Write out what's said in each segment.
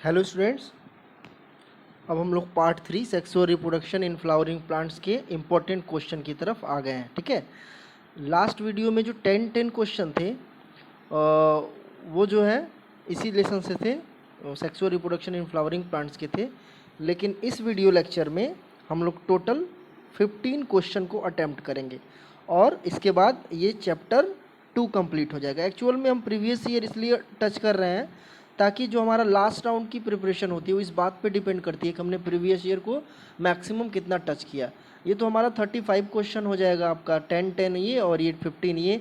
Hello students, अब हम लोग part 3 sexual reproduction in flowering plants के इम्पोर्टेंट क्वेश्चन की तरफ आ गए हैं। ठीक है, लास्ट वीडियो में जो 10 क्वेश्चन थे वो जो है इसी लेसन से थे, sexual reproduction in flowering plants के थे। लेकिन इस वीडियो लेक्चर में हम लोग टोटल 15 क्वेश्चन को अटैम्प्ट करेंगे और इसके बाद ये चैप्टर 2 कंप्लीट हो जाएगा। एक्चुअल में हम प्रीवियस ईयर इसलिए टच कर रहे हैं ताकि जो हमारा लास्ट राउंड की प्रिपरेशन होती है वो इस बात पे डिपेंड करती है कि हमने प्रीवियस ईयर को मैक्सिमम कितना टच किया। ये तो हमारा 35 क्वेश्चन हो जाएगा, आपका 10 ये और ये 15 ये।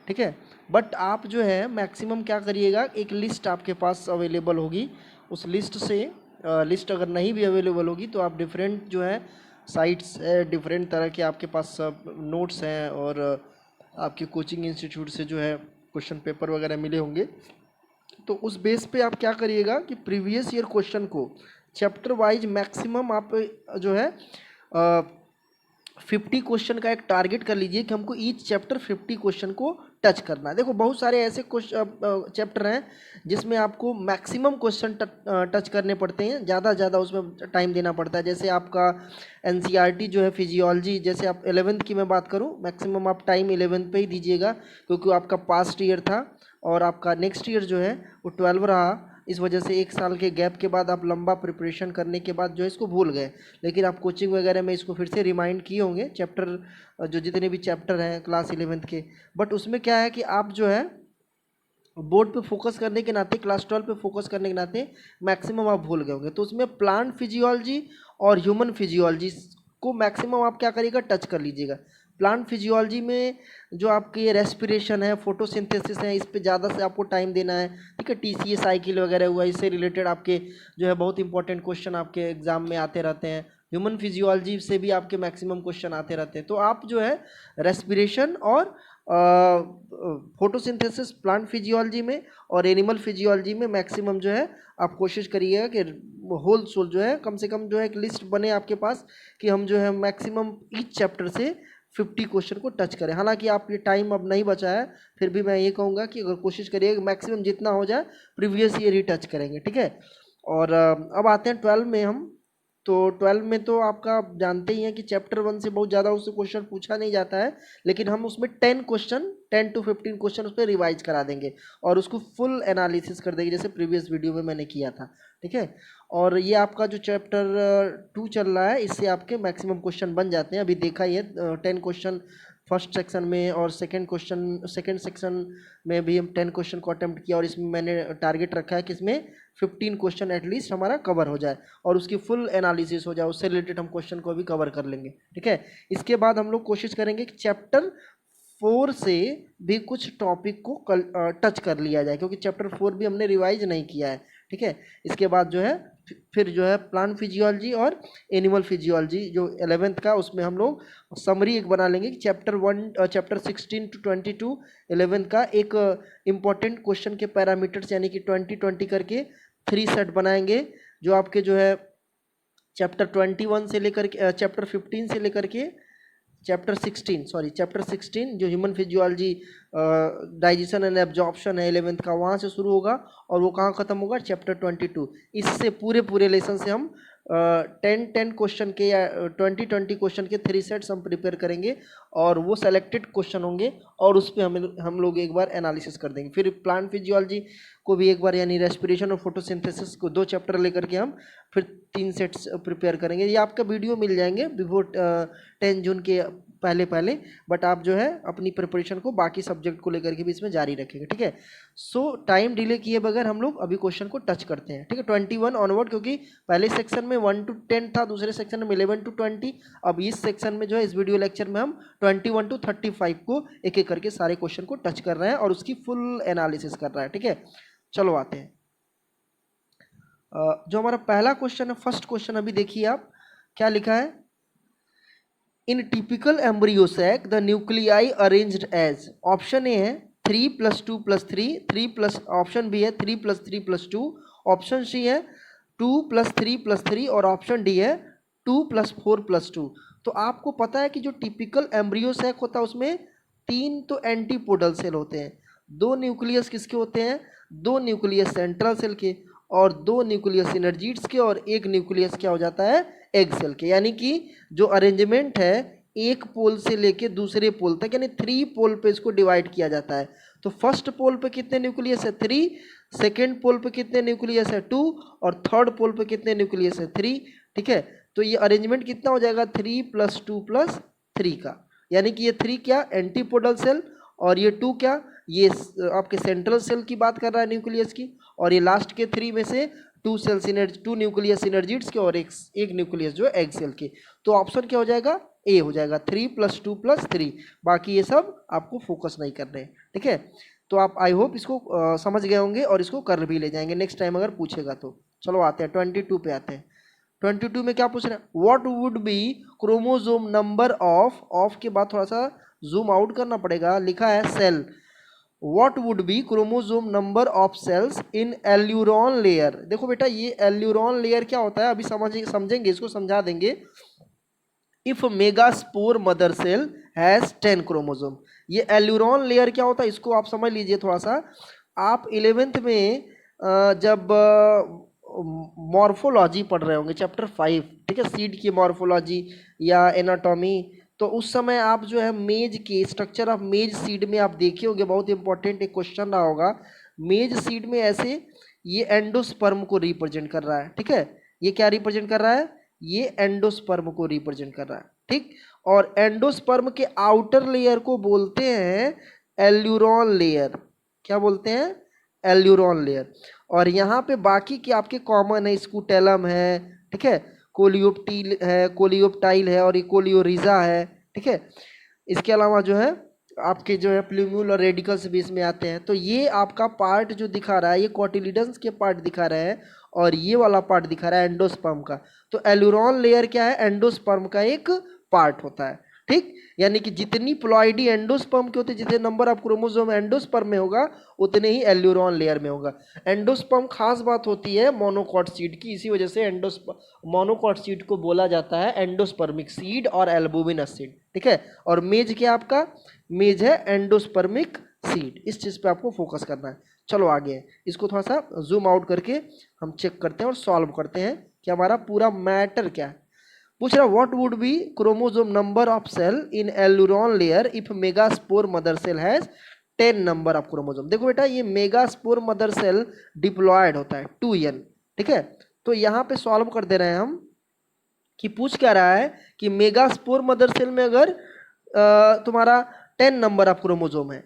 ठीक है, बट आप जो है मैक्सिमम क्या करिएगा, एक लिस्ट आपके पास अवेलेबल होगी, उस लिस्ट से लिस्ट अगर नहीं भी अवेलेबल होगी तो आप डिफरेंट जो है साइट्स है, डिफरेंट तरह के आपके पास नोट्स हैं और आपके कोचिंग इंस्टीट्यूट से जो है क्वेश्चन पेपर वगैरह मिले होंगे। तो उस बेस पे आप क्या करिएगा कि प्रीवियस ईयर क्वेश्चन को चैप्टर वाइज मैक्सिमम आप जो है 50 क्वेश्चन का एक टारगेट कर लीजिए कि हमको ईच चैप्टर 50 क्वेश्चन को टच करना है। देखो बहुत सारे ऐसे चैप्टर हैं जिसमें आपको मैक्सिमम क्वेश्चन टच करने पड़ते हैं, ज़्यादा उसमें टाइम देना पड़ता है। जैसे आपका एनसीईआरटी जो है फिजियोलॉजी, जैसे आप 11th की मैं बात करूं, मैक्सिमम आप टाइम 11th पे ही दीजिएगा क्योंकि आपका पास्ट ईयर था और आपका नेक्स्ट ईयर जो है वो 12 रहा। इस वजह से एक साल के गैप के बाद आप लंबा प्रिपरेशन करने के बाद जो है इसको भूल गए, लेकिन आप कोचिंग वगैरह में इसको फिर से रिमाइंड किए होंगे चैप्टर, जो जितने भी चैप्टर हैं क्लास 11th के। बट उसमें क्या है कि आप जो है बोर्ड पे फोकस करने के नाते, क्लास 12 पे फोकस करने के नाते मैक्सिमम आप भूल गए होंगे। तो उसमें प्लांट फिजियोलॉजी और ह्यूमन फिजियोलॉजी को मैक्सिमम आप क्या करिएगा, टच कर लीजिएगा। प्लांट फिजियोलॉजी में जो आपके रेस्पिरेशन है, फोटोसिंथेसिस है, इस पे ज़्यादा से आपको टाइम देना है। ठीक है, टीसीए साइकिल वगैरह हुआ, इससे रिलेटेड आपके जो है बहुत इंपॉर्टेंट क्वेश्चन आपके एग्जाम में आते रहते हैं। ह्यूमन फिजियोलॉजी से भी आपके मैक्सिमम क्वेश्चन आते रहते हैं। तो आप जो है रेस्पिरेशन और फोटोसिंथेसिस प्लांट फिजियोलॉजी में और एनिमल फिजियोलॉजी में मैक्सिमम जो है आप कोशिश करिएगा कि होल सोल जो है कम से कम जो है एक लिस्ट बने आपके पास कि हम जो है मैक्सिमम ईच चैप्टर से 50 क्वेश्चन को टच करें। हालांकि आप ये टाइम अब नहीं बचा है, फिर भी मैं ये कहूँगा कि अगर कोशिश करिए मैक्सिमम जितना हो जाए प्रीवियस ईयर ही टच करेंगे। ठीक है, और अब आते हैं 12 में हम। तो 12 में तो आपका जानते ही हैं कि चैप्टर 1 से बहुत ज़्यादा उससे क्वेश्चन पूछा नहीं जाता है, लेकिन हम उसमें 10 to 15 क्वेश्चन उस पर रिवाइज करा देंगे और उसको फुल एनालिसिस कर देंगे जैसे प्रीवियस वीडियो में मैंने किया था। ठीक है, और ये आपका जो चैप्टर 2 चल रहा है, इससे आपके मैक्सिमम क्वेश्चन बन जाते हैं। अभी देखा ही है 10 क्वेश्चन फर्स्ट सेक्शन में और सेकंड सेक्शन में भी हम 10 क्वेश्चन को अटेम्प्ट किया और इसमें मैंने टारगेट रखा है कि इसमें 15 क्वेश्चन एटलीस्ट हमारा कवर हो जाए और उसकी फुल एनालिसिस हो जाए, उससे रिलेटेड हम क्वेश्चन को भी कवर कर लेंगे। ठीक है, इसके बाद हम लोग कोशिश करेंगे कि चैप्टर 4 से भी कुछ टॉपिक को टच कर लिया जाए क्योंकि चैप्टर 4 भी हमने रिवाइज नहीं किया है। ठीक है, इसके बाद जो है फिर जो है प्लांट फिजियोलॉजी और एनिमल फिजियोलॉजी जो 11th का, उसमें हम लोग समरी एक बना लेंगे कि चैप्टर 16 to 22 11th का एक इम्पॉर्टेंट क्वेश्चन के पैरामीटर्स यानी कि 20 करके 3 सेट बनाएंगे जो आपके जो है चैप्टर 21 से लेकर के चैप्टर 15 से लेकर के चैप्टर 16 जो human physiology digestion and absorption है 11th का, वहाँ से शुरू होगा और वो कहाँ ख़त्म होगा, चैप्टर 22। इससे पूरे लेसन से हम 10 क्वेश्चन के या 20 क्वेश्चन के 3 सेट्स हम प्रिपेयर करेंगे और वो सेलेक्टेड क्वेश्चन होंगे और उस पर हम लोग एक बार एनालिसिस कर देंगे। फिर प्लांट फिजियोलॉजी को भी एक बार यानी रेस्पिरेशन और फोटोसिंथेसिस को 2 चैप्टर लेकर के हम फिर 3 सेट्स प्रिपेयर करेंगे। ये आपका वीडियो मिल जाएंगे बिफोर 10 जून के पहले, बट आप जो है अपनी प्रिपरेशन को बाकी सब्जेक्ट को लेकर के भी इसमें जारी रखेंगे। ठीक है, सो टाइम डिले किए बगैर हम लोग अभी क्वेश्चन को टच करते हैं। ठीक है, 21 ऑनवर्ड, क्योंकि पहले सेक्शन में 1 to 10 था, दूसरे सेक्शन में 11 to 20। अब इस सेक्शन में जो है इस वीडियो लेक्चर में हम 21 to 35 को एक एक करके सारे क्वेश्चन को टच कर रहे हैं और उसकी फुल एनालिसिस कर रहा है। ठीक है, चलो आते हैं। जो हमारा पहला क्वेश्चन है, फर्स्ट क्वेश्चन अभी देखिए आप क्या लिखा है। In typical embryo sac the nuclei arranged as, option A है 3+2+3, ऑप्शन बी है 3+3+2, ऑप्शन सी है 2+3+3 और ऑप्शन डी है 2+4+2। तो आपको पता है कि जो टिपिकल एम्ब्रियो सैक होता है उसमें 3 तो एंटीपोडल सेल होते हैं, 2 न्यूक्लियस किसके होते हैं, 2 न्यूक्लियस सेंट्रल सेल के और 2 न्यूक्लियस सिनर्जिड्स के और 1 न्यूक्लियस क्या हो जाता है एग सेल के। यानी कि जो अरेंजमेंट है एक पोल से लेके दूसरे पोल तक यानी 3 पोल पे इसको डिवाइड किया जाता है। तो फर्स्ट पोल पे कितने न्यूक्लियस है 3, सेकेंड पोल पे कितने न्यूक्लियस है 2 और थर्ड पोल पे कितने न्यूक्लियस है 3। ठीक है, तो ये अरेंजमेंट कितना हो जाएगा 3 + 2 + 3 का। यानी कि ये 3 क्या एंटीपोडल सेल और ये 2 क्या ये आपके सेंट्रल सेल की बात कर रहा है न्यूक्लियस की, और ये लास्ट के 3 में से 2 न्यूक्लियस सिनर्जिड्स के और एक न्यूक्लियस जो है एग सेल के। तो ऑप्शन क्या हो जाएगा ए हो जाएगा 3 + 2 + 3। बाकी ये सब आपको फोकस नहीं करने हैं। ठीक है, तो आप आई होप इसको समझ गए होंगे और इसको कर भी ले जाएंगे नेक्स्ट टाइम अगर पूछेगा तो। चलो आते हैं 22 पे आते हैं। 22 में क्या पूछ रहे हैं what would be chromosome number of के बाद थोड़ा सा जूम आउट करना पड़ेगा, लिखा है cell. What would be chromosome number of cells in aleurone layer. देखो बेटा ये एल्यूरॉन लेयर क्या होता है अभी समझेंगे, इसको समझा देंगे। If megaspore mother cell has 10 chromosome. ये एल्यूरॉन लेयर क्या होता है इसको आप समझ लीजिए थोड़ा सा। आप 11th में जब मॉर्फोलॉजी पढ़ रहे होंगे चैप्टर 5, ठीक है, सीड की मॉर्फोलॉजी या एनाटॉमी, तो उस समय आप जो है मेज के स्ट्रक्चर ऑफ मेज सीड में आप देखे होंगे, बहुत इंपॉर्टेंट एक क्वेश्चन रहा होगा। मेज सीड में ऐसे ये एंडोस्पर्म को रिप्रेजेंट कर रहा है। ठीक है, ये क्या रिप्रेजेंट कर रहा है ये एंडोस्पर्म को रिप्रेजेंट कर रहा है। ठीक, और एंडोस्पर्म के आउटर लेयर को बोलते हैं एल्यूरॉन लेयर। क्या बोलते हैं एल्यूरॉन लेयर। और यहाँ पे बाकी के आपके कॉमन है स्कूटेलम है, ठीक है, कोलियोप्टिल है, कोलियोप्टाइल है और कोलियोरिजा है। ठीक है, इसके अलावा जो है आपके जो है प्लूम्यूल और रेडिकल्स भी इसमें आते हैं। तो ये आपका पार्ट जो दिखा रहा है ये कोटिलिडन्स के पार्ट दिखा रहे हैं और ये वाला पार्ट दिखा रहा है एंडोस्पर्म का। तो एल्यूरॉन लेयर क्या है एंडोस्पर्म का एक पार्ट होता है। ठीक, यानी कि जितनी प्लॉइडी एंडोस्पर्म के होते जितने नंबर ऑफ क्रोमोसोम एंडोस्पर्म में होगा उतने ही एल्यूरॉन लेयर में होगा। एंडोस्पर्म खास बात होती है मोनोकॉट सीड की, इसी वजह से मोनोकॉट सीड को बोला जाता है एंडोस्पर्मिक सीड और एल्बुमिनस सीड। ठीक है, और मेज क्या आपका मेज है एंडोस्पर्मिक सीड। इस चीज़ पे आपको फोकस करना है। चलो आगे इसको थोड़ा सा जूम आउट करके हम चेक करते हैं और सॉल्व करते हैं कि हमारा पूरा मैटर क्या है। पूछ रहा what would be chromosome number of cell in aleurone layer if megaspore mother cell has 10 number of chromosome. देखो बेटा ये मेगास्पोर मदर सेल डिप्लॉयड होता है 2n। ठीक है, तो यहाँ पे सॉल्व कर दे रहे हैं हम कि पूछ क्या रहा है कि मेगास्पोर मदर सेल में अगर तुम्हारा 10 नंबर ऑफ क्रोमोसोम है,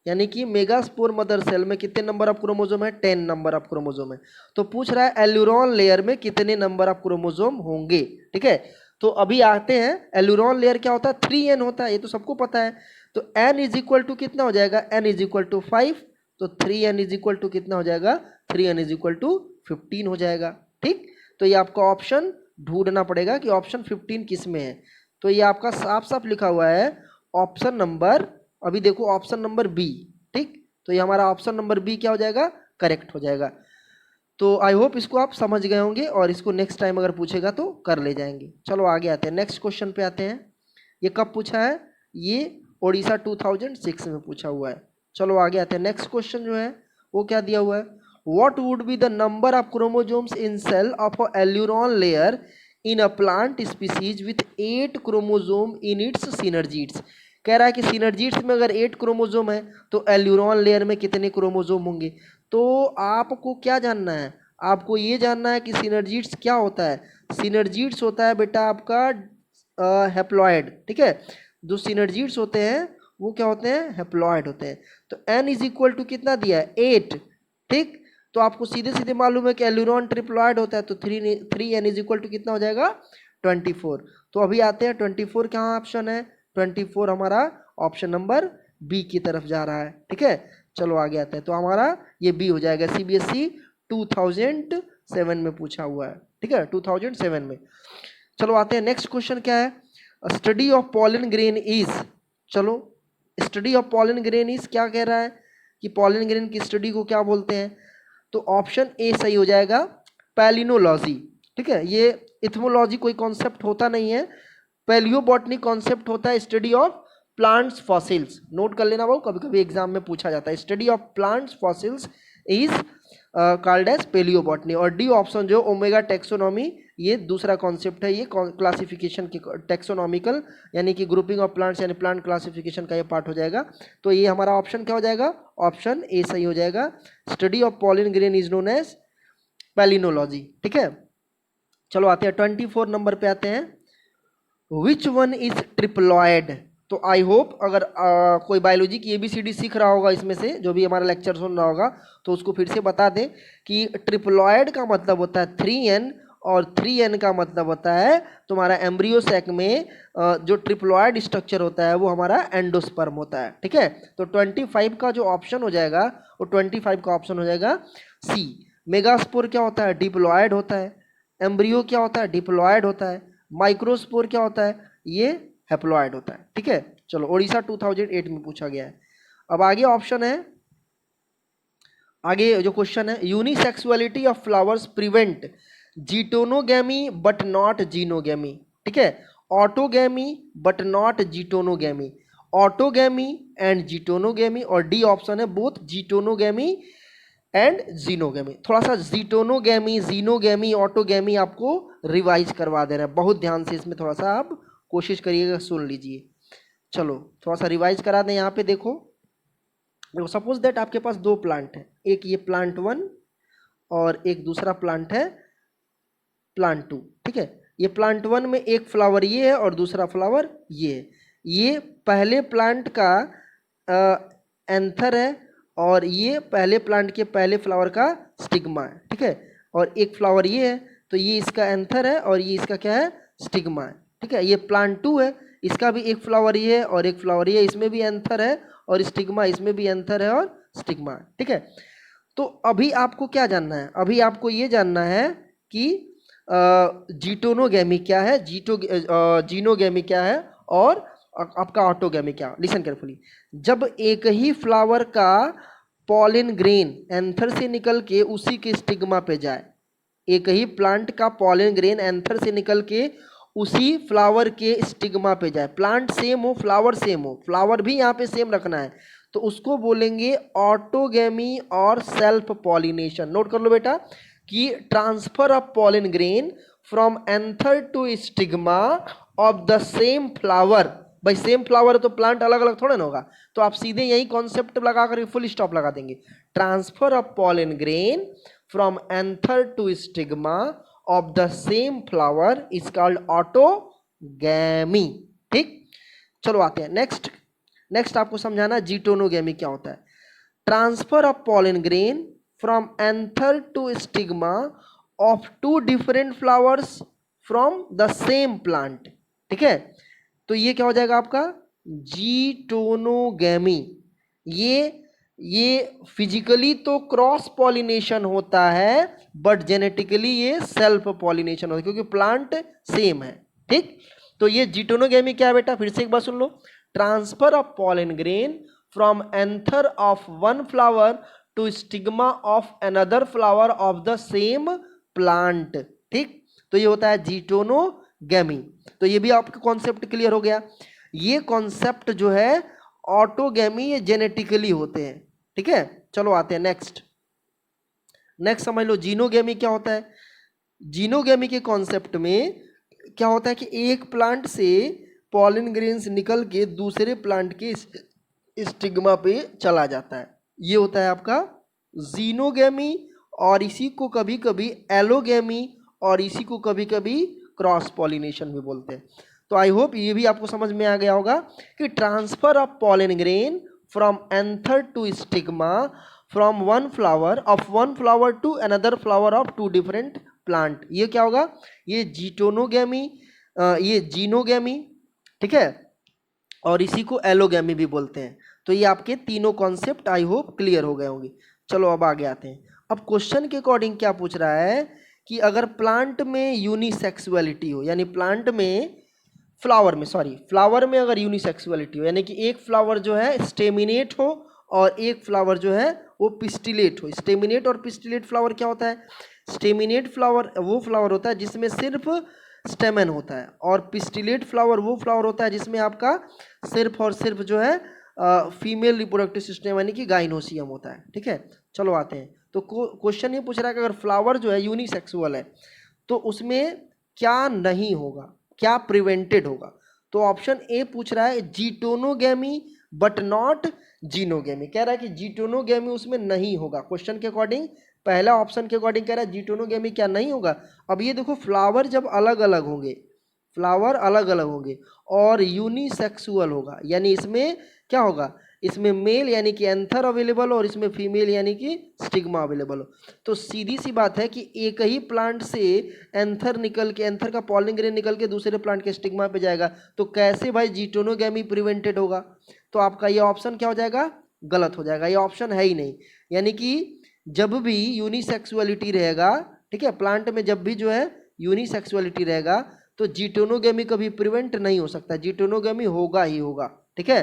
यानी कि मेगास्पोर मदर सेल में कितने नंबर ऑफ क्रोमोसोम है 10 नंबर ऑफ क्रोमोसोम है। तो पूछ रहा है एल्यूरॉन लेयर में कितने नंबर ऑफ क्रोमोसोम होंगे। ठीक है, तो अभी आते हैं एल्यूरॉन लेयर क्या होता है 3n होता है, ये तो सबको पता है। तो n इज इक्वल टू कितना हो जाएगा n इज इक्वल टू 5। तो 3n इज इक्वल टू कितना हो जाएगा 3n इज इक्वल टू 15 हो जाएगा। ठीक, तो ये आपका ऑप्शन ढूंढना पड़ेगा कि ऑप्शन 15 किस में है। तो ये आपका साफ साफ लिखा हुआ है ऑप्शन नंबर, अभी देखो ऑप्शन नंबर बी। ठीक, तो ये हमारा ऑप्शन नंबर बी क्या हो जाएगा करेक्ट हो जाएगा। तो आई होप इसको आप समझ गए होंगे और इसको नेक्स्ट टाइम अगर पूछेगा तो कर ले जाएंगे। चलो आगे आते हैं नेक्स्ट क्वेश्चन पे आते हैं। ये कब पूछा है ये ओडिशा 2006 में पूछा हुआ है। चलो आगे आते हैं नेक्स्ट क्वेश्चन जो है वो क्या दिया हुआ है what would be the number of chromosomes in cell of a aleurone layer in a plant species with 8 chromosome in its synergids. कह रहा है कि सिनर्जिड्स में अगर 8 क्रोमोसोम है तो एल्यूरॉन लेयर में कितने क्रोमोसोम होंगे। तो आपको क्या जानना है आपको ये जानना है कि सिनर्जिड्स क्या होता है। सिनर्जिड्स होता है बेटा आपका हेप्लॉयड। ठीक है, जो सिनर्जिड्स होते हैं वो क्या होते हैं हेप्लॉयड होते हैं। तो n इज इक्वल टू कितना दिया है 8। ठीक, तो आपको सीधे सीधे मालूम है कि एल्यूरॉन ट्रिप्लॉयड होता है तो 3n इज इक्वल टू कितना हो जाएगा 24। तो अभी आते हैं 24 कहाँ ऑप्शन है 24 हमारा ऑप्शन नंबर बी की तरफ जा रहा है। ठीक है, चलो आगे आते हैं। तो हमारा ये बी हो जाएगा CBSE 2007 में पूछा हुआ है। ठीक है 2007 में। चलो आते हैं नेक्स्ट क्वेश्चन क्या है study of pollen grain is. चलो study of pollen grain is क्या कह रहा है कि पॉलन ग्रेन की स्टडी को क्या बोलते हैं। तो ऑप्शन ए सही हो जाएगा पैलिनोलॉजी। ठीक है, ये इथमोलॉजी कोई कॉन्सेप्ट होता नहीं है, पैलियोबॉटनी कॉन्सेप्ट होता है study of plants fossils. Note कर लेना वो कभी कभी एग्जाम में पूछा जाता है। Study of plants fossils is called as palaeobotany. और डी ऑप्शन जो ओमेगा टेक्सोनॉमी, ये दूसरा कॉन्सेप्ट है, ये क्लासिफिकेशन की टेक्सोनॉमिकल यानी कि ग्रुपिंग ऑफ प्लांट्स यानी प्लांट क्लासिफिकेशन का ये पार्ट हो जाएगा। तो ये हमारा ऑप्शन क्या हो जाएगा, ऑप्शन ए सही हो जाएगा। Study of pollen grain is known as palynology. ठीक है, चलो आते हैं 24 नंबर पे आते हैं। Which one is triploid. तो आई होप अगर कोई बायोलॉजी की ABCD सीख रहा होगा इसमें से, जो भी हमारा लेक्चर सुन रहा होगा, तो उसको फिर से बता दें कि ट्रिप्लॉयड का मतलब होता है 3N, और 3N का मतलब होता है तुम्हारा एम्ब्रियो सैक में जो ट्रिप्लॉयड स्ट्रक्चर होता है वो हमारा एंडोस्पर्म होता है। ठीक है, तो 25 का जो ऑप्शन हो जाएगा वो 25 का ऑप्शन हो जाएगा सी। मेगास्पोर क्या होता है, डिप्लॉयड होता है। एम्ब्रियो क्या होता है, डिप्लॉयड होता है। माइक्रोस्पोर क्या होता है, ये हैप्लॉयड होता है। ठीक है, चलो ओडिशा 2008 में पूछा गया है। अब आगे ऑप्शन है, आगे जो क्वेश्चन है, unisexuality of flowers prevent geitonogamy but not xenogamy. ठीक है, autogamy but not geitonogamy, autogamy and geitonogamy, और डी ऑप्शन है बोथ जीटोनोगैमी एंड जीनोगैमी। थोड़ा सा जीटोनोगैमी, जीनोगैमी, ऑटोगैमी आपको रिवाइज करवा दे रहे हैं, बहुत ध्यान से इसमें थोड़ा सा आप कोशिश करिएगा, सुन लीजिए। चलो थोड़ा सा रिवाइज करा दें। यहाँ पे देखो, सपोज दैट आपके पास दो प्लांट है, एक ये प्लांट 1 और एक दूसरा प्लांट है प्लांट 2। ठीक है, ये प्लांट 1 में एक फ्लावर ये है और दूसरा फ्लावर ये है। ये पहले प्लांट का एंथर है और ये पहले प्लांट के पहले फ्लावर का स्टिग्मा है। ठीक है, और एक फ्लावर ये है, तो ये इसका एंथर है और ये इसका क्या है, स्टिग्मा है। ठीक है, ये प्लांट 2 है, इसका भी एक फ्लावर ये है और एक फ्लावर ये है, इसमें भी एंथर है और स्टिग्मा, इसमें भी एंथर है और स्टिग्मा है। ठीक है, तो अभी आपको क्या जानना है, अभी आपको ये जानना है कि जीटोनोगैमी क्या है, जीनोगैमी क्या है, और आपका ऑटोगैमी क्या। लिसन केयरफुली, जब एक ही फ्लावर का पॉलिन ग्रेन एंथर से निकल के उसी के स्टिग्मा पे जाए, एक ही प्लांट का पॉलिन ग्रेन एंथर से निकल के उसी फ्लावर के स्टिग्मा पे जाए, प्लांट सेम हो फ्लावर सेम हो, फ्लावर भी यहाँ पे सेम रखना है, तो उसको बोलेंगे ऑटोगैमी और सेल्फ पॉलिनेशन। नोट कर लो बेटा कि transfer of pollen grain from anther to stigma of the same flower. भाई सेम फ्लावर है तो प्लांट अलग अलग थोड़ा ना होगा, तो आप सीधे यही कॉन्सेप्ट लगा कर फुल स्टॉप लगा देंगे। Transfer of pollen grain from anther to stigma of the same flower is called autogamy. ठीक, चलो आते हैं नेक्स्ट। नेक्स्ट आपको समझाना जीटोनोगैमी क्या होता है। Transfer of pollen grain from anther to stigma of two different flowers from the same plant. ठीक है, तो ये क्या हो जाएगा आपका जीटोनोगैमी। ये फिजिकली तो क्रॉस पॉलिनेशन होता है बट जेनेटिकली ये सेल्फ पॉलिनेशन होता है क्योंकि प्लांट सेम है। ठीक, तो ये जीटोनोगैमी क्या है बेटा, फिर से एक बार सुन लो। Transfer of pollen grain from anther of one flower to stigma of another flower of the same plant. ठीक, तो ये होता है जीटोनोगैमी। तो ये भी आपका कॉन्सेप्ट क्लियर हो गया। ये कॉन्सेप्ट जो है ऑटोगैमी, ये जेनेटिकली होते हैं। ठीक है, चलो आते हैं नेक्स्ट। नेक्स्ट समझ लो जीनोगैमी क्या होता है। जीनोगैमी के कॉन्सेप्ट में क्या होता है कि एक प्लांट से पॉलिन ग्रेन्स निकल के दूसरे प्लांट के स्टिग्मा पे चला जाता है, ये होता है आपका जीनोगैमी। और इसी को कभी कभी एलोगैमी और इसी को कभी कभी क्रॉस पॉलिनेशन भी बोलते हैं। तो आई होप ये भी आपको समझ में आ गया होगा कि transfer of pollen grain from anther to stigma from one flower to another flower of two different plant, ये क्या होगा, ये जीटोनोगैमी, ये जीनोगैमी। ठीक है, और इसी को एलोगैमी भी बोलते हैं। तो ये आपके तीनों कॉन्सेप्ट आई होप क्लियर हो गए होंगे। चलो अब आगे आते हैं। अब क्वेश्चन के अकॉर्डिंग क्या पूछ रहा है कि अगर प्लांट में यूनिसेक्सुअलिटी हो, यानी प्लांट में फ्लावर में अगर यूनिसेक्सुअलिटी हो, यानी कि एक फ्लावर जो है स्टेमिनेट हो और एक फ्लावर जो है वो पिस्टिलेट हो। स्टेमिनेट और पिस्टिलेट फ्लावर क्या होता है, स्टेमिनेट फ्लावर वो फ्लावर होता है जिसमें सिर्फ स्टेमन होता है, और पिस्टिलेट फ्लावर वो फ्लावर होता है जिसमें आपका सिर्फ और सिर्फ जो है फीमेल रिप्रोडक्टिव सिस्टम यानी कि गाइनोसियम होता है। ठीक है, चलो आते हैं। तो क्वेश्चन ये पूछ रहा है कि अगर फ्लावर जो है यूनिसेक्सुअल है तो उसमें क्या नहीं होगा, क्या प्रिवेंटेड होगा। तो ऑप्शन ए पूछ रहा है जीटोनोगेमी बट नॉट जीनोगेमी, कह रहा है कि जीटोनोगेमी उसमें नहीं होगा। क्वेश्चन के अकॉर्डिंग पहला ऑप्शन के अकॉर्डिंग कह रहा है जीटोनोगेमी क्या नहीं होगा। अब ये देखो फ्लावर जब अलग अलग होंगे, फ्लावर अलग अलग होंगे और यूनिसेक्सुअल होगा, यानी इसमें क्या होगा, इसमें मेल यानी कि एंथर अवेलेबल हो और इसमें फीमेल यानी कि स्टिग्मा अवेलेबल हो। तो सीधी सी बात है कि एक ही प्लांट से एंथर निकल के, एंथर का पॉलिन ग्रेन निकल के दूसरे प्लांट के स्टिग्मा पे जाएगा, तो कैसे भाई जीटोनोगेमी प्रिवेंटेड होगा। तो आपका ये ऑप्शन क्या हो जाएगा, गलत हो जाएगा, ये ऑप्शन है ही नहीं। यानी कि जब भी यूनिसेक्सुअलिटी रहेगा, ठीक है, प्लांट में जब भी जो है यूनिसेक्सुअलिटी रहेगा तो जीटोनोगेमी कभी प्रिवेंट नहीं हो सकता, जीटोनोगेमी होगा ही होगा। ठीक है,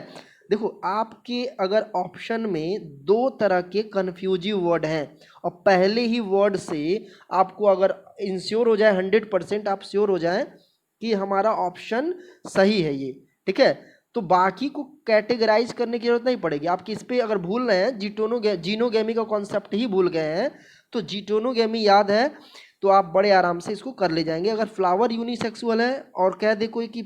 देखो आपके अगर ऑप्शन में दो तरह के कंफ्यूजिव वर्ड हैं और पहले ही वर्ड से आपको अगर इंश्योर हो जाए 100%, आप श्योर हो जाए कि हमारा ऑप्शन सही है ये, ठीक है, तो बाकी को कैटेगराइज करने की जरूरत नहीं पड़ेगी। आप किस पे अगर भूल रहे हैं, जीनोगेमी का कॉन्सेप्ट ही भूल गए हैं, तो जीटोनोगेमी याद है तो आप बड़े आराम से इसको कर ले जाएंगे। अगर फ्लावर यूनिसेक्सुअल है और कह दे कोई कि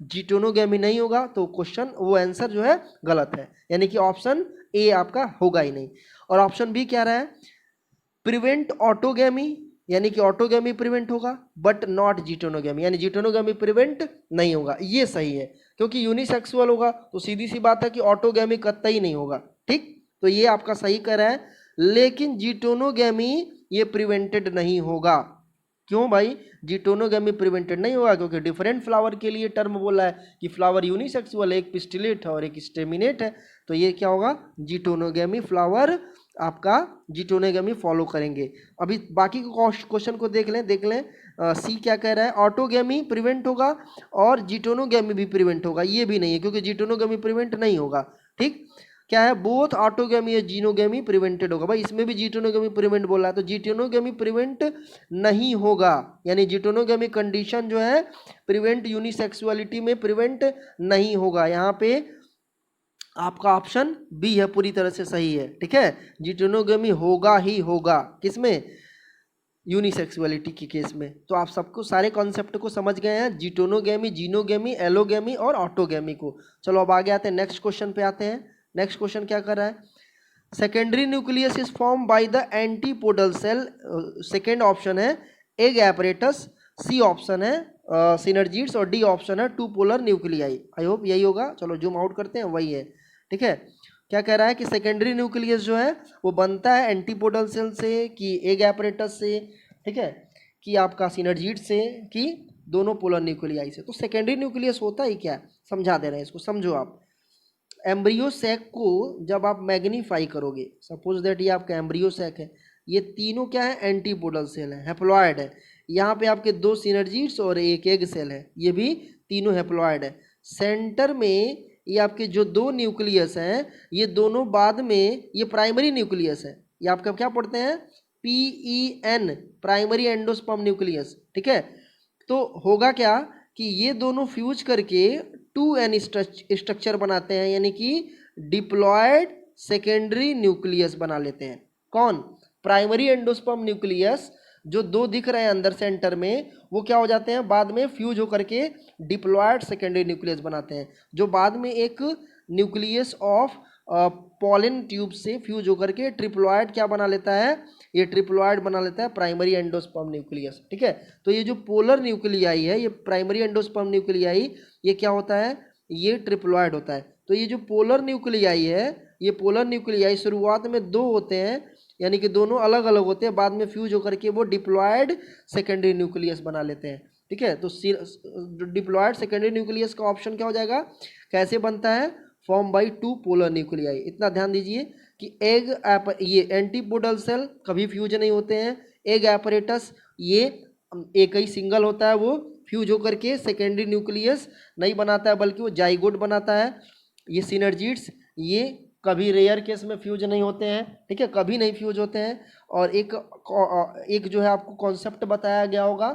जीटोनोगेमी नहीं होगा तो क्वेश्चन वो आंसर जो है गलत है, यानी कि ऑप्शन ए आपका होगा ही नहीं। और ऑप्शन बी क्या रहा है, प्रिवेंट ऑटोगेमी, यानी कि ऑटोगेमी प्रिवेंट होगा बट नॉट जीटोनोगेमी, यानी जीटोनोगेमी प्रिवेंट नहीं होगा। ये सही है क्योंकि यूनिसेक्सुअल होगा तो सीधी सी बात है कि ऑटोगेमी कतई नहीं होगा। ठीक, तो ये आपका सही कर रहा है, लेकिन जीटोनोगेमी ये प्रिवेंटेड नहीं होगा। क्यों भाई जीटोनोगेमी प्रिवेंटेड नहीं होगा, क्योंकि डिफरेंट फ्लावर के लिए टर्म बोला है कि फ्लावर यूनिसेक्सुअल है, एक पिस्टिलेट है और एक स्टेमिनेट है, तो ये क्या होगा, जीटोनोगेमी फ्लावर आपका जीटोनोगेमी फॉलो करेंगे। अभी बाकी क्वेश्चन को देख लें सी क्या कह रहा है, ऑटोगेमी प्रिवेंट होगा और जीटोनोगेमी भी प्रिवेंट होगा, ये भी नहीं है क्योंकि जीटोनोगेमी प्रिवेंट नहीं होगा। ठीक, क्या है, बोथ ऑटोगेमी और जीनोगेमी प्रिवेंटेड होगा। भाई इसमें भी जीटोनोगेमी प्रिवेंट बोला है तो जीटोनोगेमी प्रिवेंट नहीं होगा, यानी जीटोनोगेमी कंडीशन जो है प्रिवेंट यूनिसेक्सुअलिटी में प्रिवेंट नहीं होगा। यहाँ पे आपका ऑप्शन बी है, पूरी तरह से सही है। ठीक है, जीटोनोगेमी होगा ही होगा, किसमें, यूनिसेक्सुअलिटी के केस में। तो आप सबको सारे कॉन्सेप्ट को समझ गए हैं, जीटोनोगेमी, जीनोगेमी, एलोगेमी और ऑटोगेमी को। चलो अब आगे आते हैं, नेक्स्ट क्वेश्चन पे आते हैं। नेक्स्ट क्वेश्चन क्या कर रहा है, secondary nucleus is form by the antipodal cell, second option है एग एपरेटस, सी ऑप्शन है सिनर्जिड्स और डी ऑप्शन है two polar nuclei. I hope यही होगा, चलो जूम आउट करते हैं, वही है। ठीक है, क्या कह रहा है कि सेकेंडरी न्यूक्लियस जो है वो बनता है एंटीपोडल सेल से, कि एग एपरेटस से, ठीक है, कि आपका सिनर्जिड से, कि दोनों पोलर न्यूक्लियाई से। तो सेकेंडरी न्यूक्लियस होता ही क्या, समझा दे रहे हैं इसको, समझो आप। एम्ब्रियो सैक को जब आप मैग्नीफाई करोगे, सपोज दैट ये आपका एम्ब्रियो सैक है, ये तीनों क्या है, एंटीपोडल सेल है, हैप्लॉयड है। यहाँ पे आपके दो सिनर्जिड्स और एक एग सेल है, ये भी तीनों हैप्लॉयड है। सेंटर में ये आपके जो दो न्यूक्लियस हैं, ये दोनों बाद में ये प्राइमरी न्यूक्लियस है, ये आपका क्या पढ़ते हैं, PEN, प्राइमरी एंडोस्पर्म न्यूक्लियस। ठीक है, तो होगा क्या कि ये दोनों फ्यूज करके 2N स्ट्रक्चर बनाते हैं, यानी कि डिप्लॉयड सेकेंडरी न्यूक्लियस बना लेते हैं। कौन, प्राइमरी एंडोस्पर्म न्यूक्लियस जो दो दिख रहे हैं अंदर सेंटर में, वो क्या हो जाते हैं, बाद में फ्यूज होकर के डिप्लॉयड सेकेंडरी न्यूक्लियस बनाते हैं, जो बाद में एक न्यूक्लियस ऑफ पॉलिन ट्यूब से फ्यूज होकर के ट्रिप्लॉयड क्या बना लेता है, ये ट्रिप्लॉयड बना लेता है प्राइमरी एंडोस्पर्म न्यूक्लियस। ठीक है, तो ये जो पोलर न्यूक्लियाई है, ये प्राइमरी एंडोस्पर्म न्यूक्लियाई, ये क्या होता है, ये ट्रिप्लॉयड होता है। तो ये जो पोलर न्यूक्लियाई है, ये पोलर न्यूक्लियाई शुरुआत में दो होते हैं, यानी कि दोनों अलग अलग होते हैं, बाद में फ्यूज होकर के वो डिप्लॉयड सेकेंडरी न्यूक्लियस बना लेते हैं। ठीक है, तो डिप्लॉयड सेकेंडरी न्यूक्लियस का ऑप्शन क्या हो जाएगा, कैसे बनता है, form by two polar nuclei. इतना ध्यान दीजिए कि ये एंटीपोडल सेल कभी फ्यूज नहीं होते हैं, एग एपरेटस ये एक ही सिंगल होता है, वो फ्यूज होकर के सेकेंडरी न्यूक्लियस नहीं बनाता है बल्कि वो जाइगोट बनाता है। ये सिनर्जिड्स ये कभी रेयर केस में फ्यूज नहीं होते हैं, ठीक है, कभी नहीं फ्यूज होते हैं। और एक जो है आपको कॉन्सेप्ट बताया गया होगा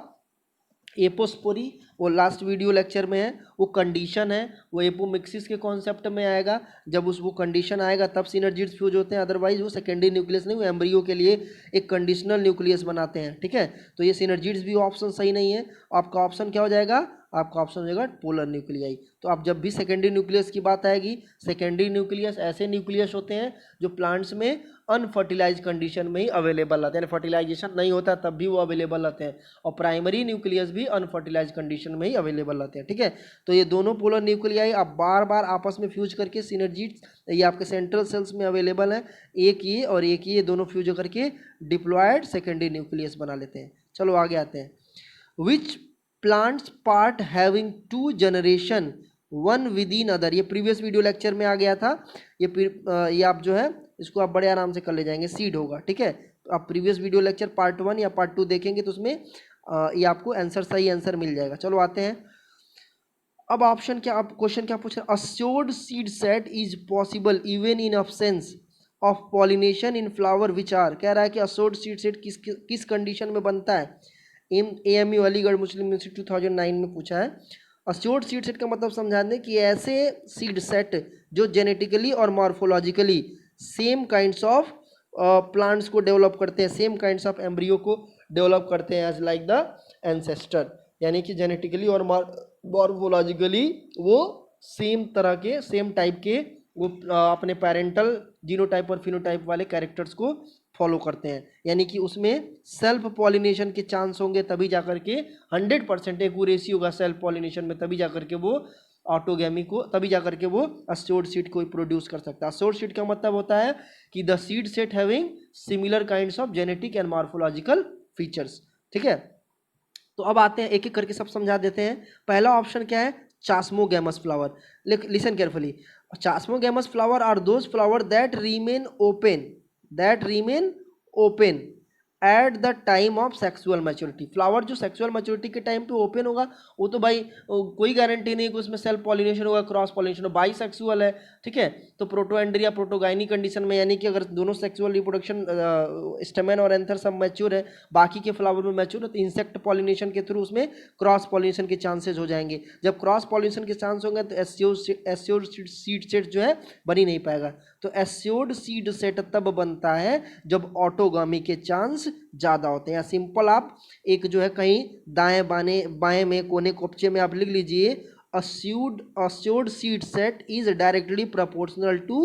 एपोस्पोरी वो लास्ट वीडियो लेक्चर में है, वो कंडीशन है, वो एपोमिक्सिस के कॉन्सेप्ट में आएगा। जब वो कंडीशन आएगा तब सिनर्जिड्स फ्यूज होते हैं, अदरवाइज वो सेकेंडरी न्यूक्लियस नहीं, वो एम्ब्रियो के लिए एक कंडीशनल न्यूक्लियस बनाते हैं। ठीक है, तो ये सिनर्जिड्स भी ऑप्शन सही नहीं है। आपका ऑप्शन क्या हो जाएगा? आपका ऑप्शन हो जाएगा पोलर न्यूक्लियाई। तो आप जब भी सेकेंडरी न्यूक्लियस की बात आएगी, सेकेंडरी न्यूक्लियस ऐसे न्यूक्लियस होते हैं जो प्लांट्स में अनफर्टिलाइज कंडीशन में ही अवेलेबल रहते हैं, फर्टिलाइजेशन नहीं होता तब भी वो अवेलेबल रहते हैं। और प्राइमरी न्यूक्लियस भी अनफर्टिलाइज कंडीशन में ही अवेलेबल रहते हैं। ठीक है, तो ये दोनों पोलर न्यूक्लियाई आप बार बार आपस में फ्यूज करके सिनर्जिड्स, ये आपके सेंट्रल सेल्स में अवेलेबल है, एक ये और एक ये दोनों फ्यूज करके डिप्लॉयड सेकेंडरी न्यूक्लियस बना लेते हैं। चलो आगे आते हैं। Which plants part having two generation one within other, ये प्रीवियस वीडियो लेक्चर में आ गया था। ये आप जो है इसको आप बड़े आराम से कर ले जाएंगे, सीड होगा। ठीक है, तो आप प्रीवियस वीडियो लेक्चर पार्ट 1 या पार्ट 2 देखेंगे तो उसमें ये आपको आंसर, सही आंसर मिल जाएगा। चलो आते हैं अब ऑप्शन क्या, आप क्वेश्चन क्या पूछ रहे हैं? Assured seed set is possible even in absence of pollination in flower which are, कह रहा है कि अश्योर्ड सीड सेट किस कंडीशन में बनता है? AMU अलीगढ़ मुस्लिम यूनिवर्सिटी 2009 में पूछा है। अश्योर्ड सीड सेट का मतलब समझा दें कि ऐसे सीड सेट जो जेनेटिकली और morphologically same kinds of plants को डेवलप करते हैं, सेम काइंड्स ऑफ एम्ब्रियो को डेवलप करते हैं एज लाइक द एंसेस्टर, यानी कि जेनेटिकली और मॉर्फोलॉजिकली वो सेम तरह के, सेम टाइप के वो अपने पेरेंटल जीनोटाइप और फिनोटाइप वाले कैरेक्टर्स को फॉलो करते हैं। यानी कि उसमें सेल्फ पॉलिनेशन के चांस होंगे तभी जाकर के 100% एक्यूरेसी होगा सेल्फ पॉलिनेशन में, तभी जाकर के वो ऑटोगैमी को, तभी जाकर के वो अश्योर्ड सीड को प्रोड्यूस कर सकता है। अश्योर्ड सीड का मतलब होता है कि the seed set having similar kinds of genetic and morphological features. ठीक है, तो अब आते हैं एक एक करके सब समझा देते हैं। पहला ऑप्शन क्या है? Chasmogamous flower. Listen carefully, chasmogamous flower are those flower that remain open at the time of sexual maturity. Flower जो सेक्सुअल मैच्योरिटी के टाइम पे ओपन होगा, वो तो भाई कोई गारंटी नहीं कि उसमें सेल्फ पॉलिनेशन होगा, क्रॉस पॉलिनेशन हो, बाई सेक्सुअल है। ठीक है, तो प्रोटोएंड्री या प्रोटोगाइनी कंडीशन में, यानी कि अगर दोनों सेक्सुअल रिप्रोडक्शन स्टेमेन और एंथर सब मैच्योर है, बाकी के फ्लावर में मैच्योर है, तो इंसेक्ट पॉलिनेशन के थ्रू उसमें क्रॉस पॉलिनेशन के चांसेज हो जाएंगे। जब क्रॉस पॉलिनेशन के चांस होंगे तो एस्योर्ड सीड सेट जो है बन ही नहीं पाएगा। तो एस्योर्ड सीड सेट तब बनता है जब ऑटोगामी के चांस ज़्यादा होते हैं। सिंपल आप एक जो है कहीं दाएं बाएं में कोने कोपचे में आप लिख लीजिए, assured seed set is directly proportional to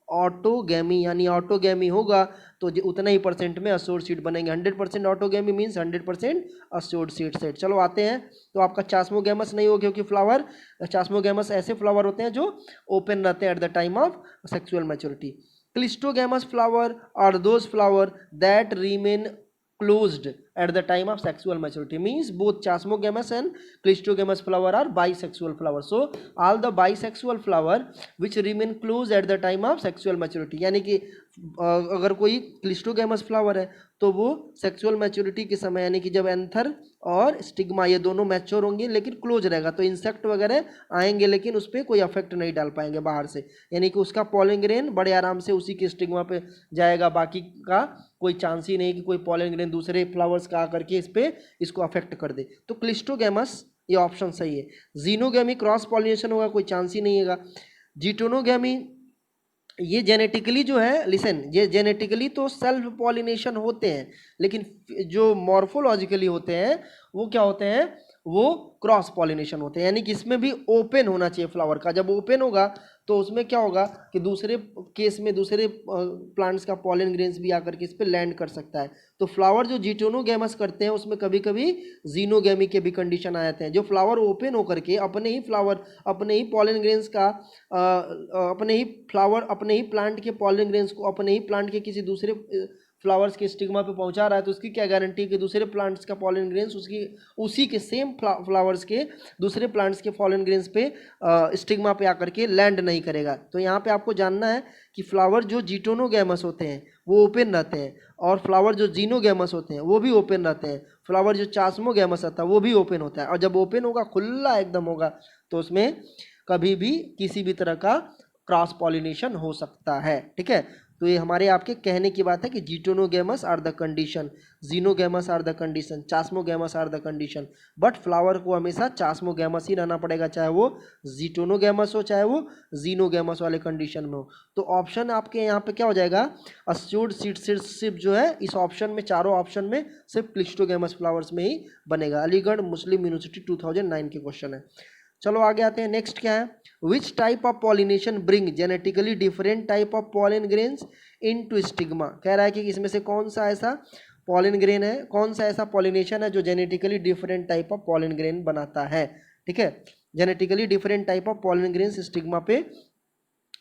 autogamy, यानी ऑटोगैमी होगा तो उतना ही परसेंट में अश्योर्ड सीड बनेंगे। 100% autogamy means 100% assured seed set. चलो आते हैं, तो आपका चास्मोगैमस नहीं हो, क्योंकि फ्लावर, चास्मोगैमस ऐसे फ्लावर होते हैं जो ओपन रहते हैं at the time of sexual maturity. Cleistogamous flower are those flower that remain closed at the time of sexual maturity, means both chasmogamous and clistogamous flower are bisexual flower. So all the bisexual flower which remain closed at the time of sexual maturity, यानी कि अगर कोई cleistogamous flower है तो वो sexual maturity के समय, यानी कि जब एंथर और स्टिग्मा ये दोनों मैच्योर होंगे लेकिन क्लोज रहेगा, तो इंसेक्ट वगैरह आएंगे लेकिन उस पर कोई अफेक्ट नहीं डाल पाएंगे बाहर से, यानी कि उसका पॉलन ग्रेन बड़े आराम से उसी के स्टिग्मा पे जाएगा, बाकी का कोई चांस ही नहीं कि कोई पॉलन ग्रेन दूसरे फ्लावर्स का आकर के इस पे इसको अफेक्ट कर दे। तो क्लिस्टोगैमस ये ऑप्शन सही है। जीनोगैमी क्रॉस पॉलिनेशन होगा, कोई चांस ही नहीं है। जीटोनोगैमी ये जेनेटिकली जो है, लिसन, ये जेनेटिकली तो सेल्फ पॉलिनेशन होते हैं, लेकिन जो मॉर्फोलॉजिकली होते हैं वो क्या होते हैं? वो क्रॉस पॉलिनेशन होते हैं, यानी कि इसमें भी ओपन होना चाहिए फ्लावर का। जब ओपन होगा तो उसमें क्या होगा कि दूसरे केस में दूसरे प्लांट्स का पॉलन ग्रेन्स भी आकर के इस पर लैंड कर सकता है। तो फ्लावर जो जीटोनोगैमस करते हैं उसमें कभी कभी जीनोगैमी के भी कंडीशन आ जाते हैं। जो फ्लावर ओपन होकर के अपने ही पॉलन ग्रेन्स का अपने ही प्लांट के पॉलन ग्रेन्स को अपने ही प्लांट के किसी दूसरे फ्लावर्स के स्टिग्मा पे पहुंचा रहा है, तो उसकी क्या गारंटी है कि दूसरे प्लांट्स का पॉलन ग्रेन्स उसी के सेम फ्लावर्स के दूसरे प्लांट्स के पॉलन ग्रेन्स पे स्टिग्मा पे आकर के लैंड नहीं करेगा। तो यहाँ पे आपको जानना है कि फ्लावर जो जीटोनोगैमस होते हैं वो ओपन रहते हैं, और फ्लावर जो जीनोगैमस होते हैं वो भी ओपन रहते हैं। फ्लावर जो चास्मोगैमस आता है वो भी ओपन होता है, और जब ओपन होगा, खुला एकदम होगा, तो उसमें कभी भी किसी भी तरह का क्रॉस पॉलिनेशन हो सकता है। ठीक है, तो ये हमारे आपके कहने की बात है कि geitonogamous are the condition, xenogamous are the condition, chasmogamous are the condition. But flower को हमेशा चास्मोगेमस ही रहना पड़ेगा, चाहे वो जीटोनोगेमस हो चाहे वो जीनोगेमस वाले कंडीशन में हो। तो ऑप्शन आपके यहाँ पे क्या हो जाएगा, अस्योर्ड सीडशिप जो है इस ऑप्शन में, चारों ऑप्शन में सिर्फ क्लिस्टोगेमस फ्लावर्स में ही बनेगा। अलीगढ़ मुस्लिम यूनिवर्सिटी 2009 के क्वेश्चन है। चलो आगे आते हैं। नेक्स्ट क्या है, which type of pollination bring genetically different type of pollen grains into stigma. कह रहा है कि इसमें से कौन सा ऐसा पॉलन ग्रेन है, कौन सा ऐसा पॉलिनेशन है जो genetically different type of pollen grain बनाता है। ठीक है, genetically different type of pollen grains stigma पे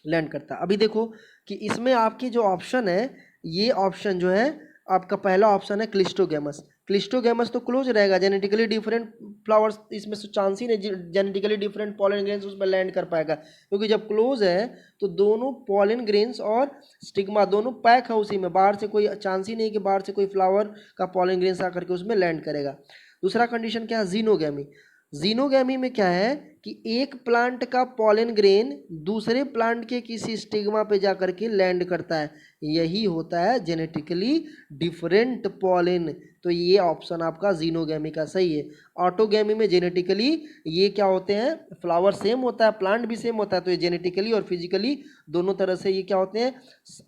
लैंड करता है। अभी देखो कि इसमें आपकी जो ऑप्शन है, ये ऑप्शन जो है आपका पहला ऑप्शन है क्लिस्टोगेमस। क्लिस्टोगेमस तो क्लोज रहेगा, जेनेटिकली डिफरेंट फ्लावर्स इसमें से चांस ही नहीं जेनेटिकली डिफरेंट पॉलन ग्रेन्स उसमें लैंड कर पाएगा, क्योंकि जब क्लोज है तो दोनों पॉलन ग्रेन्स और स्टिग्मा दोनों पैक है उसी में, बाहर से कोई चांस ही नहीं कि बाहर से कोई फ्लावर का पॉलन ग्रेन्स आकर के उसमें लैंड करेगा। दूसरा कंडीशन क्या है, जीनोगेमी। जीनोगेमी में क्या है कि एक प्लांट का पॉलन ग्रेन दूसरे प्लांट के किसी स्टिग्मा पे जाकर के लैंड करता है, यही होता है जेनेटिकली डिफरेंट पॉलन। तो ये ऑप्शन आपका जीनोगेमी का सही है। ऑटोगेमी में जेनेटिकली ये क्या होते हैं, फ्लावर सेम होता है, प्लांट भी सेम होता है, तो ये जेनेटिकली और फिजिकली दोनों तरह से ये क्या होते हैं,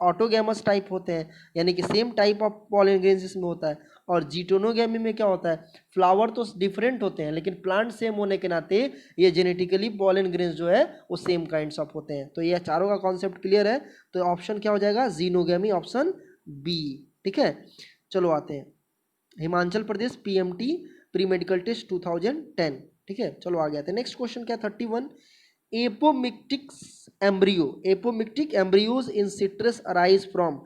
ऑटोगेमस टाइप होते हैं, यानी कि same type of pollen grains इसमें होता है। और जीटोनोगेमी में क्या होता है, फ्लावर तो डिफरेंट होते हैं लेकिन प्लांट सेम होने के नाते ये जेनेटिकली पॉलन ग्रेन्स जो है वो सेम काइंड्स ऑफ होते हैं। तो ये चारों का कॉन्सेप्ट क्लियर है, तो ऑप्शन क्या हो जाएगा, जीनोगेमी, ऑप्शन बी। ठीक है, चलो आते हैं Himachal Pradesh PMT pre medical test 2010। ठीक है, चलो आगे आते हैं। नेक्स्ट क्वेश्चन क्या, 31, apomictics embryo, apomictic embryos in citrus arise from.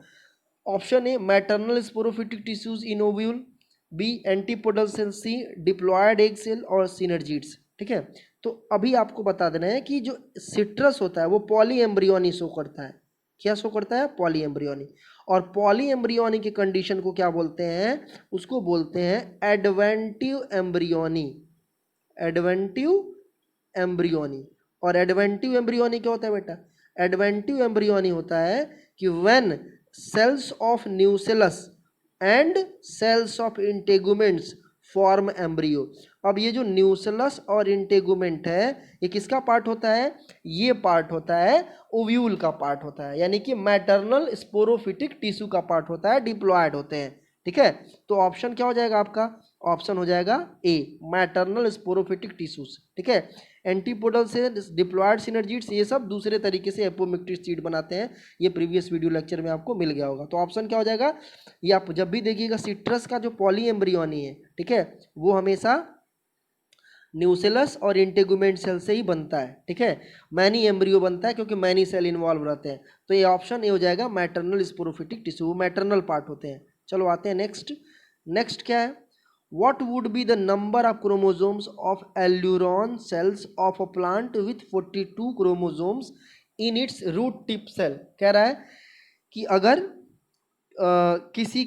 Option A maternal sporophytic tissues in ovule, B antipodal cell, C diploid egg cell और सिनर्जिड्स। ठीक है, तो अभी आपको बता देना है कि जो सिट्रस होता है वो पॉली एम्ब्रियोनी शो करता है। क्या शो करता है, पॉली एम्ब्रियोनी। और पॉली एम्ब्रियोनी की कंडीशन को क्या बोलते हैं, उसको बोलते हैं एडवेंटिव एम्ब्रियोनी, एडवेंटिव एम्ब्रियोनी। और एडवेंटिव एम्ब्रियोनी क्या होता है बेटा, एडवेंटिव एम्ब्रियोनी होता है कि when cells of nucellus and cells of integuments form embryo. अब ये जो न्यूसेलस और इंटेगुमेंट है ये किसका पार्ट होता है, ये पार्ट होता है ओव्यूल का पार्ट होता है, यानी कि मैटरनल स्पोरोफिटिक टिश्यू का पार्ट होता है, डिप्लॉयड होते हैं। ठीक है, तो ऑप्शन क्या हो जाएगा आपका, ऑप्शन हो जाएगा ए, मैटरनल स्पोरोफिटिक टिश्यूज। ठीक है, एंटीपोडल से डिप्लॉयड सिनर्जिड्स ये सब दूसरे तरीके से एपोमिक्टिक सीड बनाते हैं, ये प्रीवियस वीडियो लेक्चर में आपको मिल गया होगा। तो ऑप्शन क्या हो जाएगा, ये आप जब भी देखिएगा सिट्रस का जो पॉली एम्ब्रियोनी है, ठीक है, वो हमेशा न्यूसेलस और इंटेगुमेंट सेल से ही बनता है। ठीक है, मैनी एम्ब्रियो बनता है क्योंकि मैनी सेल इन्वॉल्व रहते हैं। तो ये ऑप्शन ए हो जाएगा मैटरनल स्पोरोफिटिक टिश्यू, वो मैटरनल पार्ट होते हैं। चलो आते हैं नेक्स्ट। नेक्स्ट क्या है, what would be the number of chromosomes of alluron cells of a plant with 42 chromosomes in its root tip cell। कह रहा है कि अगर किसी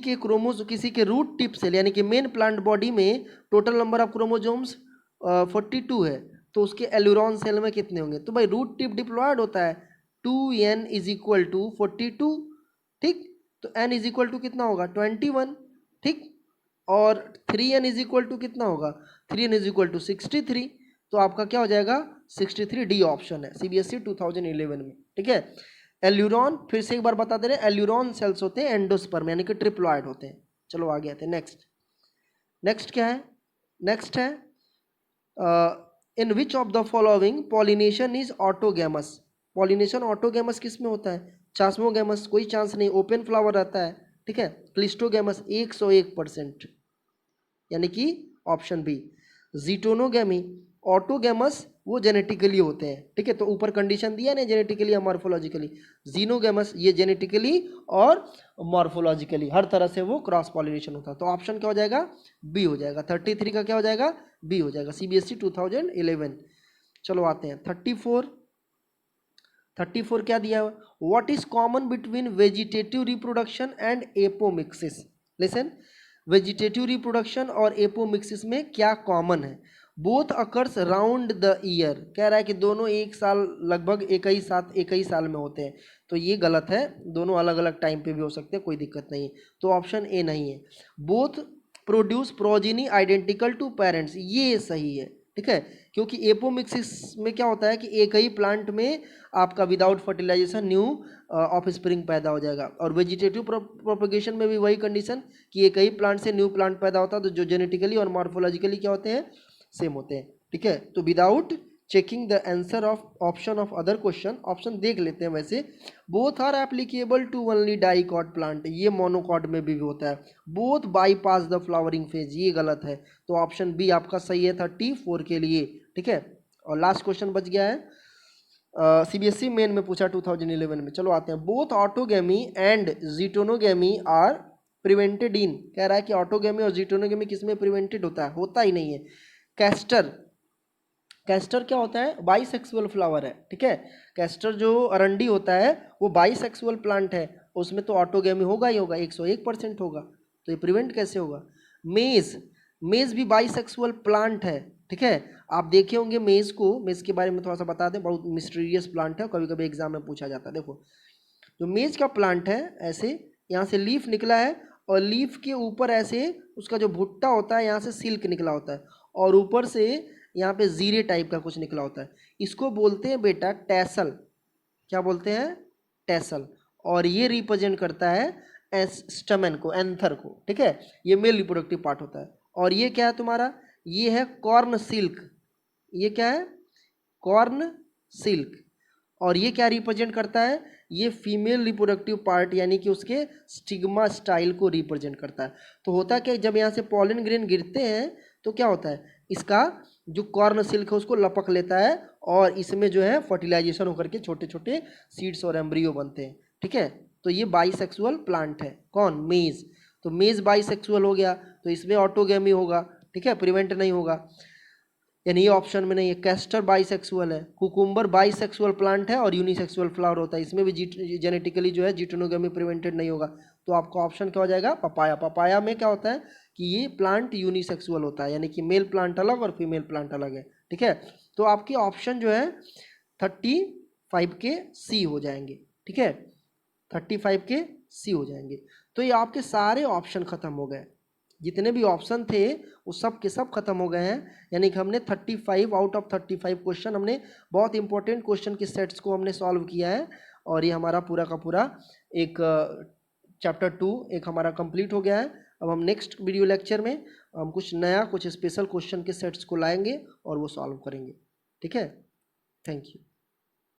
के रूट टिप सेल यानी कि मेन प्लांट बॉडी में टोटल नंबर ऑफ क्रोमोजोम्स 42 है, तो उसके एल्यूरॉन सेल में कितने होंगे। तो भाई रूट टिप डिप्लॉयड होता है, 2n इज इक्वल टू 42। ठीक, तो n इज इक्वल टू कितना होगा, 21। ठीक, और 3n इज इक्वल टू कितना होगा, 3n इज इक्वल टू 63। तो आपका क्या हो जाएगा, 63 डी ऑप्शन है सीबीएसई 2011 में। ठीक है, एल्यूरॉन फिर से एक बार बता दे रहे हैं, एल्यूरॉन सेल्स होते हैं एंडोस्पर्म यानी कि ट्रिप्लॉयड होते हैं। चलो आगे आते हैं नेक्स्ट। नेक्स्ट क्या है, नेक्स्ट है in which of the following pollination is autogamous. Pollination autogamous किस में होता है, चास्मोगैमस कोई चांस नहीं, ओपन फ्लावर रहता है। ठीक है, क्लिस्टोगैमस 101%, यानी कि ऑप्शन बी। जीटोनोगैमी, ऑटोगैमस वो जेनेटिकली होते हैं। ठीक है, तो ऊपर कंडीशन दिया ना, जेनेटिकली या मॉर्फोलॉजिकली। जीनोगैमस ये जेनेटिकली और मॉर्फोलॉजिकली हर तरह से वो क्रॉस पॉलिनेशन होता है। तो ऑप्शन क्या हो जाएगा, बी हो जाएगा। 33 का क्या हो जाएगा, बी हो जाएगा, सीबीएसई 2011। चलो आते हैं 34। 34 क्या दिया है, what is common between vegetative reproduction and apomixis. Listen, vegetative reproduction और एपोमिक्सिस में क्या कॉमन है। Both occurs round the year, कह रहा है कि दोनों एक साल लगभग एक ही साल में होते हैं, तो ये गलत है, दोनों अलग अलग टाइम पे भी हो सकते हैं, कोई दिक्कत नहीं है, तो ऑप्शन ए नहीं है। Both produce progeny identical to parents, ये सही है, ठीक है, क्योंकि एपोमिक्सिस में क्या होता है कि एक ही प्लांट में आपका without fertilization new offspring पैदा हो जाएगा, और वेजिटेटिव प्रोपगेशन में भी वही कंडीशन कि एक ही प्लांट से न्यू प्लांट पैदा होता है, तो जो जेनेटिकली और मॉर्फोलॉजिकली क्या होते हैं, सेम होते हैं, ठीक है। तो without checking the answer of option of other question, option देख लेते हैं वैसे, both are applicable to only dicot plant, ये मोनोकॉट में भी होता है। Both bypass the flowering phase, ये गलत है, तो ऑप्शन बी आपका सही है 34 के लिए, ठीक है। और लास्ट क्वेश्चन बच गया है, सीबीएसई मेन में पूछा 2011 में। चलो आते हैं, both autogamy and geitonogamy are prevented in, कह रहा है कि ऑटोगेमी और जीटोनोगेमी किसमें प्रिवेंटेड होता है, होता ही नहीं है। कैस्टर, कैस्टर क्या होता है, बाइसेक्सुअल फ्लावर है, ठीक है, कैस्टर जो अरंडी होता है वो बाइसेक्सुअल प्लांट है, उसमें तो ऑटोगेमी होगा ही होगा, 101% होगा, तो ये प्रिवेंट कैसे होगा। मेज, मेज भी बाइसेक्सुअल प्लांट है, ठीक है, आप देखे होंगे मेज को, मेज के बारे में थोड़ा सा बता दें, बहुत मिस्टीरियस प्लांट है, कभी कभी एग्जाम में पूछा जाता है। देखो जो मेज का प्लांट है, ऐसे यहाँ से लीफ निकला है, और लीफ के ऊपर ऐसे उसका जो भुट्टा होता है यहाँ से सिल्क निकला होता है, और ऊपर से यहाँ पे जीरे टाइप का कुछ निकला होता है, इसको बोलते हैं बेटा टैसल, क्या बोलते हैं, टैसल, और ये रिप्रेजेंट करता है स्टमन को, एंथर को, ठीक है, ये मेल रिप्रोडक्टिव पार्ट होता है। और ये क्या है तुम्हारा, ये है कॉर्न सिल्क, ये क्या है, कॉर्न सिल्क, और ये क्या रिप्रेजेंट करता है, ये फीमेल रिप्रोडक्टिव पार्ट यानी कि उसके स्टिग्मा स्टाइल को रिप्रेजेंट करता है। तो होता क्या, जब यहाँ से पॉलन ग्रेन गिरते हैं तो क्या होता है, इसका जो कॉर्न सिल्क है उसको लपक लेता है, और इसमें जो है फर्टिलाइजेशन होकर के छोटे छोटे सीड्स और एम्ब्रियो बनते हैं, ठीक है। तो ये बाइसेक्सुअल प्लांट है, कौन, मेज, तो मेज बाइसेक्सुअल हो गया, तो इसमें ऑटोगेमी होगा, ठीक है, प्रिवेंट नहीं होगा, यानी ये ऑप्शन में नहीं है। कैस्टर बाइसेक्सुअल है, कुकुम्बर बाइसेक्सुअल प्लांट है और यूनिसेक्सुअल फ्लावर होता है, इसमें भी जेनेटिकली जो है जीटोनोगेमी प्रिवेंटेड नहीं होगा, तो आपका ऑप्शन क्या हो जाएगा, पपाया। पपाया में क्या होता है कि ये प्लांट यूनिसेक्सुअल होता है, यानी कि मेल प्लांट अलग और फीमेल प्लांट अलग है, ठीक है। तो आपके ऑप्शन जो है 35 के सी हो जाएंगे, ठीक है, 35 के सी हो जाएंगे। तो ये आपके सारे ऑप्शन खत्म हो गए, जितने भी ऑप्शन थे वो सब के सब खत्म हो गए हैं, यानी कि हमने 35 आउट ऑफ 35 क्वेश्चन, हमने बहुत इंपॉर्टेंट क्वेश्चन के सेट्स को हमने सॉल्व किया है, और ये हमारा पूरा का पूरा एक चैप्टर 2 एक हमारा कंप्लीट हो गया है। अब हम नेक्स्ट वीडियो लेक्चर में हम कुछ नया, कुछ स्पेशल क्वेश्चन के सेट्स को लाएंगे और वो सॉल्व करेंगे, ठीक है। Thank you.